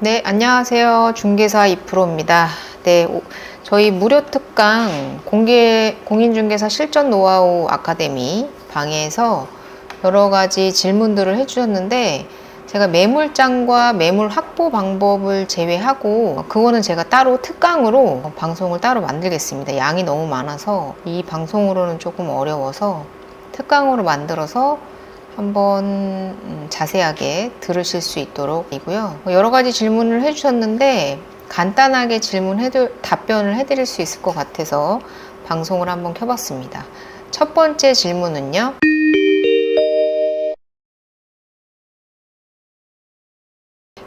네, 안녕하세요. 중개사 이프로입니다. 네, 저희 무료 특강 공인중개사 실전 노하우 아카데미 방에서 여러 가지 질문들을 해주셨는데, 제가 매물장과 매물 확보 방법을 제외하고, 그거는 제가 따로 특강으로 방송을 따로 만들겠습니다. 양이 너무 많아서 이 방송으로는 조금 어려워서 특강으로 만들어서 한번 자세하게 들으실 수 있도록 이고요. 여러 가지 질문을 해주셨는데 간단하게 답변을 해드릴 수 있을 것 같아서 방송을 한번 켜봤습니다. 첫 번째 질문은요.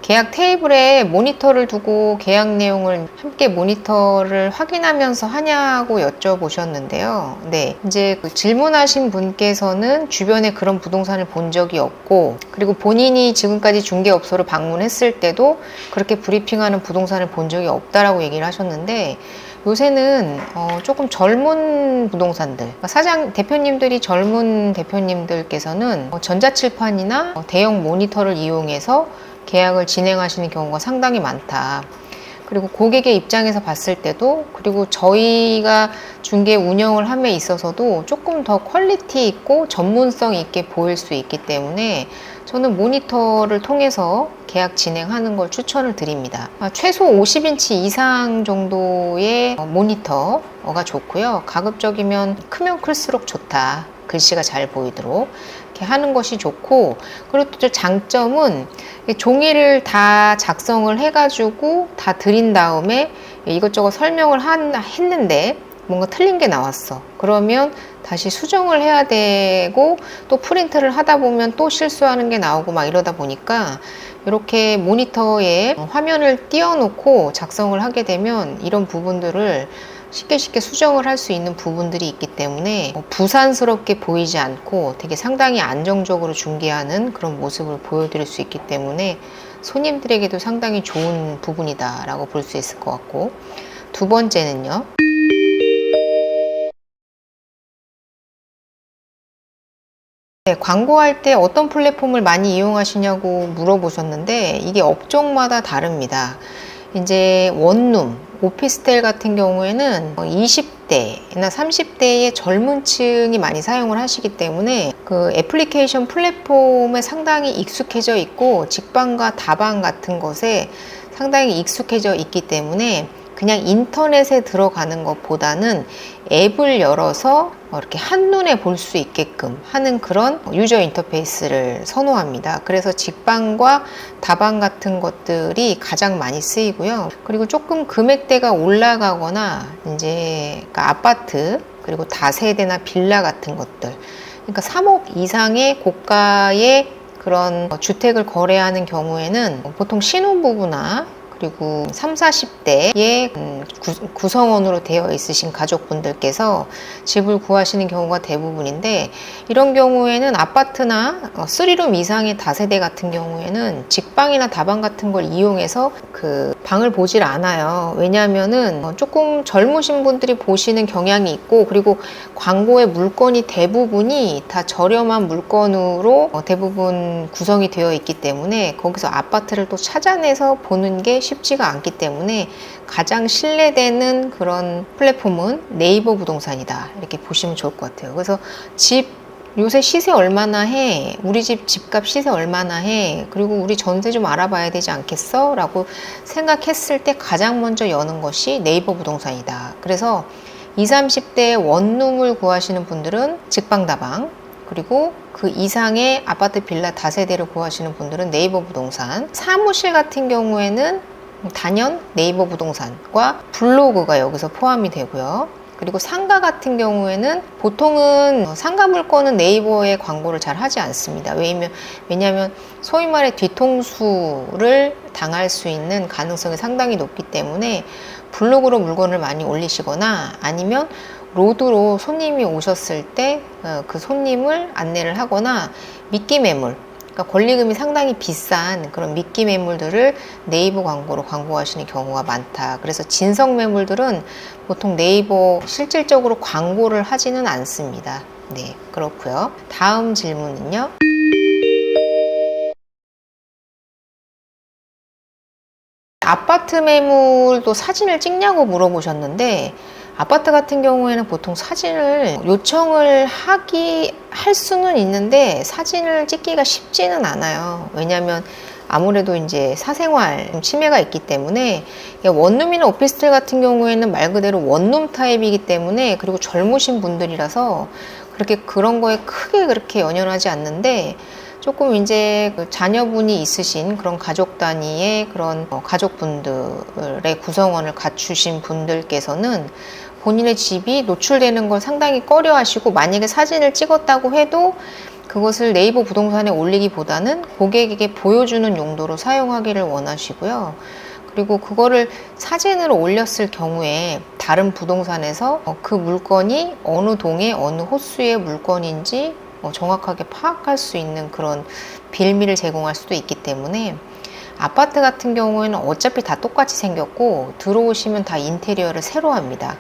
계약 테이블에 모니터를 두고 계약 내용을 함께 모니터를 확인하면서 하냐고 여쭤보셨는데요. 네, 이제 그 질문하신 분께서는 주변에 그런 부동산을 본 적이 없고, 그리고 본인이 지금까지 중개업소를 방문했을 때도 그렇게 브리핑하는 부동산을 본 적이 없다라고 얘기를 하셨는데, 요새는 조금 젊은 부동산들, 그러니까 대표님들이 젊은 대표님들께서는 전자칠판이나 대형 모니터를 이용해서 계약을 진행하시는 경우가 상당히 많다. 그리고 고객의 입장에서 봤을 때도, 그리고 저희가 중개 운영을 함에 있어서도 조금 더 퀄리티 있고 전문성 있게 보일 수 있기 때문에 저는 모니터를 통해서 계약 진행하는 걸 추천을 드립니다. 최소 50인치 이상 정도의 모니터가 좋고요. 가급적이면 크면 클수록 좋다. 글씨가 잘 보이도록 이렇게 하는 것이 좋고, 그리고 또 장점은 종이를 다 작성을 해가지고 다 드린 다음에 이것저것 설명을 했는데 뭔가 틀린 게 나왔어. 그러면 다시 수정을 해야 되고, 또 프린트를 하다 보면 또 실수하는 게 나오고 막 이러다 보니까, 이렇게 모니터에 화면을 띄워놓고 작성을 하게 되면 이런 부분들을 쉽게 수정을 할 수 있는 부분들이 있기 때문에 부산스럽게 보이지 않고 되게 상당히 안정적으로 중개하는 그런 모습을 보여드릴 수 있기 때문에 손님들에게도 상당히 좋은 부분이다 라고 볼 수 있을 것 같고, 두 번째는요. 네, 광고할 때 어떤 플랫폼을 많이 이용하시냐고 물어보셨는데, 이게 업종마다 다릅니다. 이제 원룸, 오피스텔 같은 경우에는 20대나 30대의 젊은 층이 많이 사용을 하시기 때문에 그 애플리케이션 플랫폼에 상당히 익숙해져 있고, 직방과 다방 같은 것에 상당히 익숙해져 있기 때문에 그냥 인터넷에 들어가는 것보다는 앱을 열어서 이렇게 한눈에 볼 수 있게끔 하는 그런 유저 인터페이스를 선호합니다. 그래서 직방과 다방 같은 것들이 가장 많이 쓰이고요. 그리고 조금 금액대가 올라가거나 이제 그러니까 아파트, 그리고 다세대나 빌라 같은 것들, 그러니까 3억 이상의 고가의 그런 주택을 거래하는 경우에는 보통 신혼부부나 그리고 30, 40대의 구성원으로 되어 있으신 가족분들께서 집을 구하시는 경우가 대부분인데, 이런 경우에는 아파트나 3룸 이상의 다세대 같은 경우에는 직방이나 다방 같은 걸 이용해서 그 방을 보질 않아요. 왜냐하면은 조금 젊으신 분들이 보시는 경향이 있고, 그리고 광고의 물건이 대부분이 다 저렴한 물건으로 대부분 구성이 되어 있기 때문에 거기서 아파트를 또 찾아내서 보는 게 쉽지가 않기 때문에 가장 신뢰되는 그런 플랫폼은 네이버 부동산이다, 이렇게 보시면 좋을 것 같아요. 그래서 요새 시세 얼마나 해? 우리 집 집값 시세 얼마나 해? 그리고 우리 전세 좀 알아봐야 되지 않겠어? 라고 생각했을 때 가장 먼저 여는 것이 네이버 부동산이다. 그래서 20, 30대 원룸을 구하시는 분들은 직방다방, 그리고 그 이상의 아파트 빌라 다세대를 구하시는 분들은 네이버 부동산, 사무실 같은 경우에는 단연 네이버 부동산과 블로그가 여기서 포함이 되고요. 그리고 상가 같은 경우에는 보통은 상가 물건은 네이버에 광고를 잘 하지 않습니다. 왜냐하면 소위 말해 뒤통수를 당할 수 있는 가능성이 상당히 높기 때문에 블로그로 물건을 많이 올리시거나, 아니면 로드로 손님이 오셨을 때 그 손님을 안내를 하거나, 미끼 매물, 그러니까 권리금이 상당히 비싼 그런 미끼 매물들을 네이버 광고로 광고하시는 경우가 많다. 그래서 진성 매물들은 보통 네이버 실질적으로 광고를 하지는 않습니다. 네, 그렇고요. 다음 질문은요. 아파트 매물도 사진을 찍냐고 물어보셨는데, 아파트 같은 경우에는 보통 사진을 요청을 할 수는 있는데 사진을 찍기가 쉽지는 않아요. 왜냐하면 아무래도 이제 사생활 침해가 있기 때문에, 원룸이나 오피스텔 같은 경우에는 말 그대로 원룸 타입이기 때문에, 그리고 젊으신 분들이라서 그런 거에 크게 그렇게 연연하지 않는데, 조금 이제 그 자녀분이 있으신 그런 가족 단위의 그런 가족분들의 구성원을 갖추신 분들께서는 본인의 집이 노출되는 걸 상당히 꺼려 하시고, 만약에 사진을 찍었다고 해도 그것을 네이버 부동산에 올리기보다는 고객에게 보여주는 용도로 사용하기를 원하시고요. 그리고 그거를 사진으로 올렸을 경우에 다른 부동산에서 그 물건이 어느 동의 어느 호수의 물건인지 정확하게 파악할 수 있는 그런 빌미를 제공할 수도 있기 때문에, 아파트 같은 경우에는 어차피 다 똑같이 생겼고 들어오시면 다 인테리어를 새로 합니다.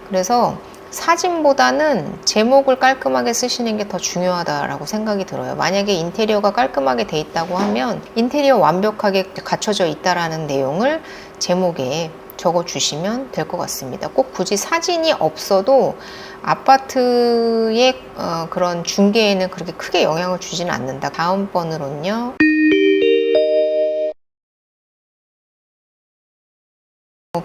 그래서 사진보다는 제목을 깔끔하게 쓰시는 게 더 중요하다라고 생각이 들어요. 만약에 인테리어가 깔끔하게 돼 있다고 하면 인테리어 완벽하게 갖춰져 있다라는 내용을 제목에 적어 주시면 될 것 같습니다. 꼭 굳이 사진이 없어도 아파트의 그런 중개에는 그렇게 크게 영향을 주지는 않는다. 다음 번으로는요.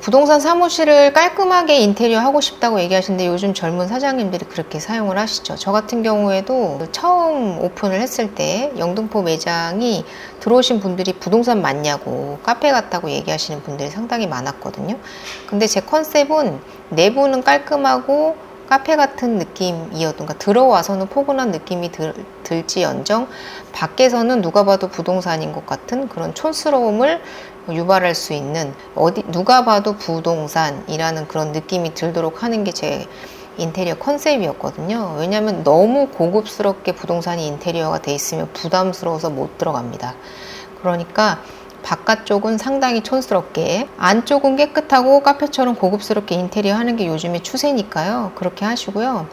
부동산 사무실을 깔끔하게 인테리어 하고 싶다고 얘기하시는데, 요즘 젊은 사장님들이 그렇게 사용을 하시죠. 저 같은 경우에도 처음 오픈을 했을 때 영등포 매장이 들어오신 분들이 부동산 맞냐고, 카페 같다고 얘기하시는 분들이 상당히 많았거든요. 근데 제 컨셉은 내부는 깔끔하고 카페 같은 느낌이었던가, 들어와서는 포근한 느낌이 들지언정 밖에서는 누가 봐도 부동산인 것 같은 그런 촌스러움을 유발할 수 있는, 누가 봐도 부동산이라는 그런 느낌이 들도록 하는 게 제 인테리어 컨셉이었거든요. 왜냐하면 너무 고급스럽게 부동산이 인테리어가 돼 있으면 부담스러워서 못 들어갑니다. 그러니까 바깥쪽은 상당히 촌스럽게, 안쪽은 깨끗하고 카페처럼 고급스럽게 인테리어 하는 게 요즘의 추세니까요. 그렇게 하시고요.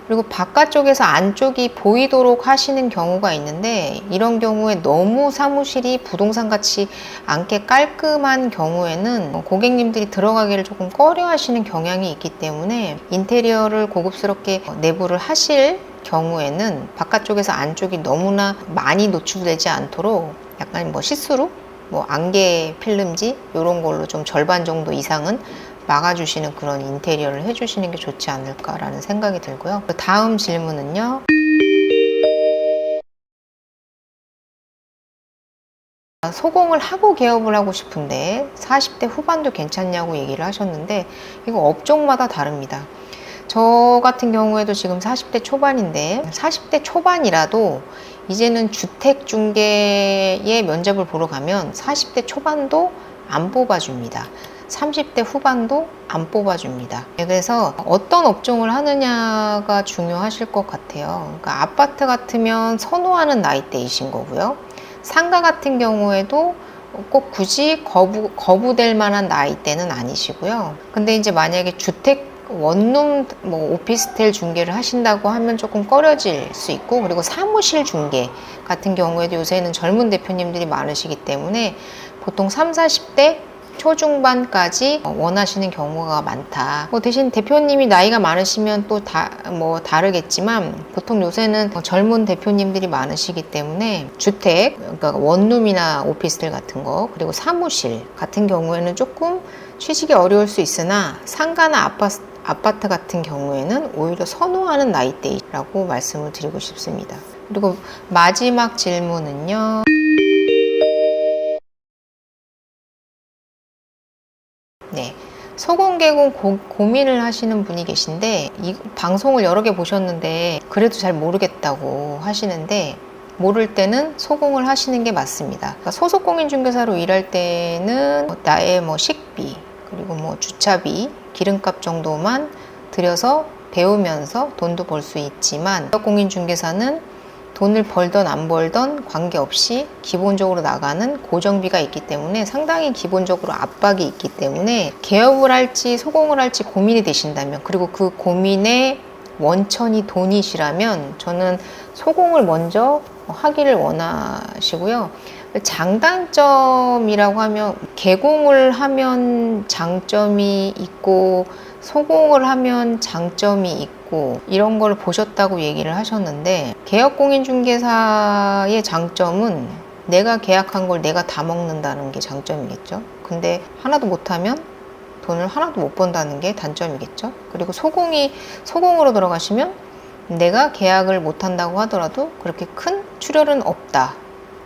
그리고 바깥쪽에서 안쪽이 보이도록 하시는 경우가 있는데, 이런 경우에 너무 사무실이 부동산 같이 않게 깔끔한 경우에는 고객님들이 들어가기를 조금 꺼려 하시는 경향이 있기 때문에, 인테리어를 고급스럽게 내부를 하실 경우에는 바깥쪽에서 안쪽이 너무나 많이 노출되지 않도록 약간 시스루? 안개 필름지? 이런 걸로 좀 절반 정도 이상은 막아주시는 그런 인테리어를 해주시는 게 좋지 않을까라는 생각이 들고요. 다음 질문은요. 소공을 하고 개업을 하고 싶은데 40대 후반도 괜찮냐고 얘기를 하셨는데, 이거 업종마다 다릅니다. 저 같은 경우에도 지금 40대 초반인데, 40대 초반이라도 이제는 주택중개의 면접을 보러 가면 40대 초반도 안 뽑아줍니다. 30대 후반도 안 뽑아줍니다. 그래서 어떤 업종을 하느냐가 중요하실 것 같아요. 그러니까 아파트 같으면 선호하는 나이대이신 거고요. 상가 같은 경우에도 꼭 굳이 거부될 만한 나이대는 아니시고요. 근데 이제 만약에 주택 원룸 오피스텔 중개를 하신다고 하면 조금 꺼려질 수 있고, 그리고 사무실 중개 같은 경우에도 요새는 젊은 대표님들이 많으시기 때문에 보통 30, 40대 초중반까지 원하시는 경우가 많다. 대신 대표님이 나이가 많으시면 또 다르겠지만, 보통 요새는 젊은 대표님들이 많으시기 때문에 주택, 그러니까 원룸이나 오피스텔 같은 거, 그리고 사무실 같은 경우에는 조금 취직이 어려울 수 있으나, 상가나 아파트 같은 경우에는 오히려 선호하는 나이대라고 말씀을 드리고 싶습니다. 그리고 마지막 질문은요. 네, 소공개공 고민을 하시는 분이 계신데, 이 방송을 여러 개 보셨는데 그래도 잘 모르겠다고 하시는데, 모를 때는 소공을 하시는 게 맞습니다. 그러니까 소속공인중개사로 일할 때는 나의 식비, 그리고 주차비, 기름값 정도만 들여서 배우면서 돈도 벌 수 있지만, 공인중개사는 돈을 벌던 안 벌던 관계없이 기본적으로 나가는 고정비가 있기 때문에 상당히 기본적으로 압박이 있기 때문에, 개업을 할지 소공을 할지 고민이 되신다면, 그리고 그 고민의 원천이 돈이시라면 저는 소공을 먼저 하기를 원하시고요. 장단점이라고 하면 개공을 하면 장점이 있고 소공을 하면 장점이 있고 이런 걸 보셨다고 얘기를 하셨는데, 개업공인중개사의 장점은 내가 계약한 걸 내가 다 먹는다는 게 장점이겠죠. 근데 하나도 못하면 돈을 하나도 못 번다는 게 단점이겠죠. 그리고 소공으로 들어가시면 내가 계약을 못한다고 하더라도 그렇게 큰 출혈은 없다.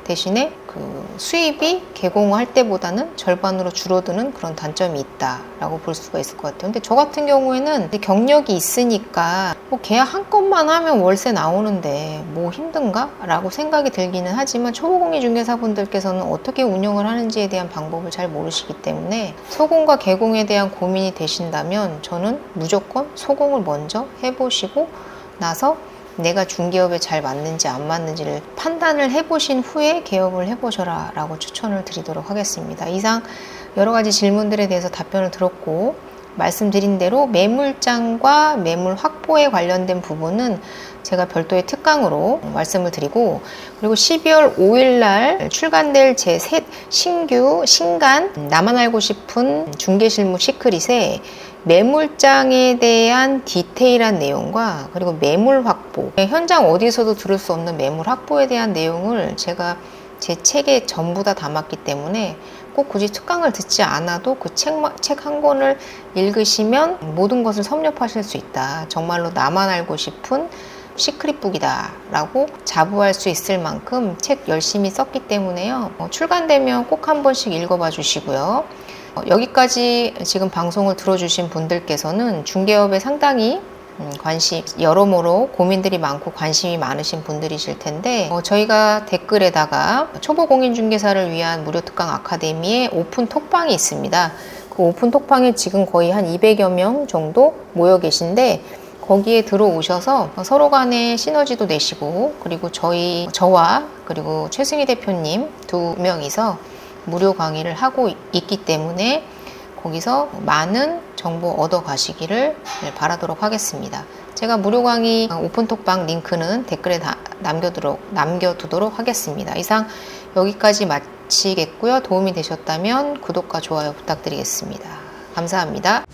대신에 그 수입이 개공할 때보다는 절반으로 줄어드는 그런 단점이 있다라고 볼 수가 있을 것 같아요. 근데 저 같은 경우에는 경력이 있으니까 뭐 계약 한 건만 하면 월세 나오는데 뭐 힘든가? 라고 생각이 들기는 하지만 초보공인중개사분들께서는 어떻게 운영을 하는지에 대한 방법을 잘 모르시기 때문에 소공과 개공에 대한 고민이 되신다면 저는 무조건 소공을 먼저 해보시고 나서 내가 중개업에 잘 맞는지 안 맞는지를 판단을 해보신 후에 개업을 해보셔라 라고 추천을 드리도록 하겠습니다. 이상 여러 가지 질문들에 대해서 답변을 들었고, 말씀드린 대로 매물장과 매물 확보에 관련된 부분은 제가 별도의 특강으로 말씀을 드리고, 그리고 12월 5일 날 출간될 제 신간 나만 알고 싶은 중개실무 시크릿에 매물장에 대한 디테일한 내용과 그리고 매물 확보, 현장 어디서도 들을 수 없는 매물 확보에 대한 내용을 제가 제 책에 전부 다 담았기 때문에 꼭 굳이 특강을 듣지 않아도 그 책 한 권을 읽으시면 모든 것을 섭렵하실 수 있다. 정말로 나만 알고 싶은 시크릿북이다 라고 자부할 수 있을 만큼 책 열심히 썼기 때문에요. 출간되면 꼭 한 번씩 읽어봐 주시고요. 여기까지 지금 방송을 들어주신 분들께서는 중개업에 상당히 여러모로 고민들이 많고 관심이 많으신 분들이실 텐데, 저희가 댓글에다가 초보공인중개사를 위한 무료 특강 아카데미에 오픈 톡방이 있습니다. 그 오픈 톡방에 지금 거의 한 200여 명 정도 모여 계신데, 거기에 들어오셔서 서로 간에 시너지도 내시고, 그리고 저와 그리고 최승희 대표님 두 명이서 무료 강의를 하고 있기 때문에 거기서 많은 정보 얻어 가시기를 바라도록 하겠습니다. 제가 무료 강의 오픈톡방 링크는 댓글에 남겨두도록 하겠습니다. 이상 여기까지 마치겠고요. 도움이 되셨다면 구독과 좋아요 부탁드리겠습니다. 감사합니다.